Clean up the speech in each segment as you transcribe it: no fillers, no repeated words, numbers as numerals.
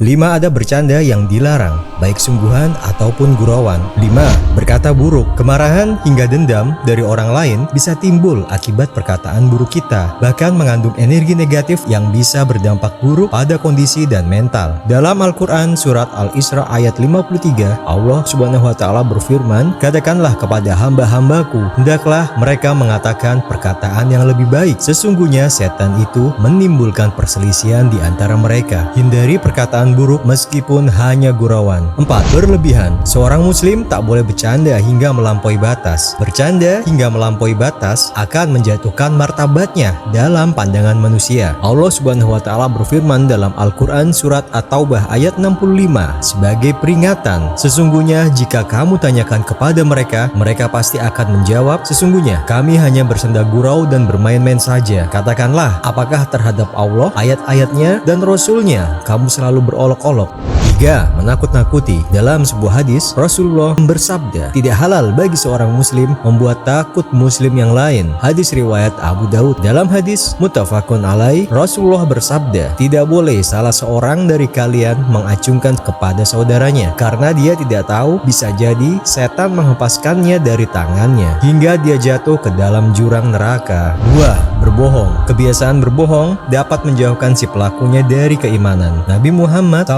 5. Adab bercanda yang dilarang, baik sungguhan ataupun gurauan. 5. Berkata buruk. Kemarahan hingga dendam dari orang lain bisa timbul akibat perkataan buruk kita, bahkan mengandung energi negatif yang bisa berdampak buruk pada kondisi dan mental. Dalam Al-Quran surat Al-Isra ayat 53, Allah Subhanahu wa Ta'ala berfirman, "Katakanlah kepada hamba-hambaku, hendaklah mereka mengatakan perkataan yang lebih baik. Sesungguhnya setan itu menimbulkan perselisihan di antara mereka. Hindari perkataan buruk meskipun hanya gurauan." 4. Berlebihan. Seorang muslim tak boleh bercanda hingga melampaui batas. Bercanda hingga melampaui batas akan menjatuhkan martabatnya dalam pandangan manusia. Allah Subhanahu wa Ta'ala berfirman dalam Al-Quran surat At-Taubah ayat 65 sebagai peringatan, "Sesungguhnya jika kamu tanyakan kepada mereka, mereka pasti akan menjawab, sesungguhnya kami hanya bersenda gurau dan bermain-main saja. Katakanlah, apakah terhadap Allah, ayat-ayatnya, dan Rasulnya kamu selalu berolok-olok?" 3. Menakut-nakuti. Dalam sebuah hadis, Rasulullah bersabda, "Tidak halal bagi seorang muslim membuat takut muslim yang lain." Hadis riwayat Abu Daud. Dalam hadis muttafaqun alaih, Rasulullah bersabda, "Tidak boleh salah seorang dari kalian mengacungkan kepada saudaranya, karena dia tidak tahu, bisa jadi setan menghempaskannya dari tangannya hingga dia jatuh ke dalam jurang neraka." 2. Berbohong. Kebiasaan berbohong dapat menjauhkan si pelakunya dari keimanan. Nabi Muhammad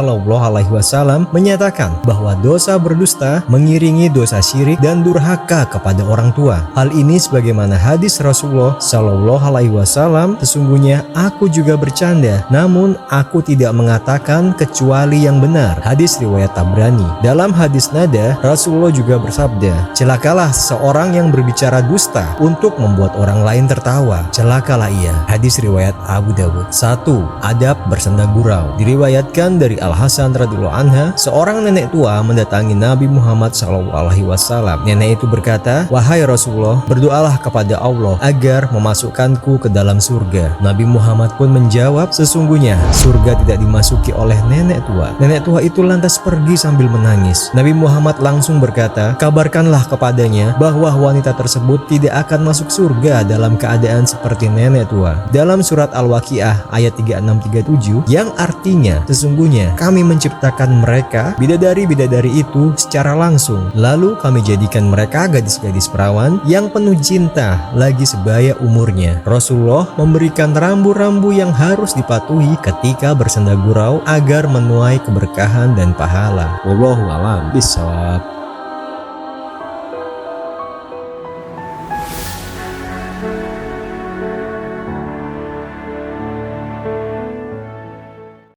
SAW menyatakan bahwa dosa berdusta mengiringi dosa syirik dan durhaka kepada orang tua. Hal ini sebagaimana hadis Rasulullah SAW, "Sesungguhnya aku juga bercanda, namun aku tidak mengatakan kecuali yang benar." Hadis riwayat Tabrani. Dalam hadis nada, Rasulullah juga bersabda, "Celakalah seorang yang berbicara dusta untuk membuat orang lain tertawa. Celakalah ia." Hadis riwayat Abu Dawud. 1. Adab bersenda gurau. Diriwayatkan dari Al-Hasan radhiyallahu anha, seorang nenek tua mendatangi Nabi Muhammad SAW. Nenek itu berkata, "Wahai Rasulullah, berdoalah kepada Allah agar memasukkanku ke dalam surga." Nabi Muhammad pun menjawab, "Sesungguhnya surga tidak dimasuki oleh nenek tua." Nenek tua itu lantas pergi sambil menangis. Nabi Muhammad langsung berkata, "Kabarkanlah kepadanya bahwa wanita tersebut tidak akan masuk surga dalam keadaan seperti nenek tua." Dalam surat Al-Waqiah ayat 36-37 yang artinya, "Sesungguhnya kami menciptakan mereka, bidadari-bidadari itu, secara langsung. Lalu kami jadikan mereka gadis-gadis perawan yang penuh cinta lagi sebaya umurnya." Rasulullah memberikan rambu-rambu yang harus dipatuhi ketika bersenda gurau agar menuai keberkahan dan pahala. Wallahu a'lam bishawab.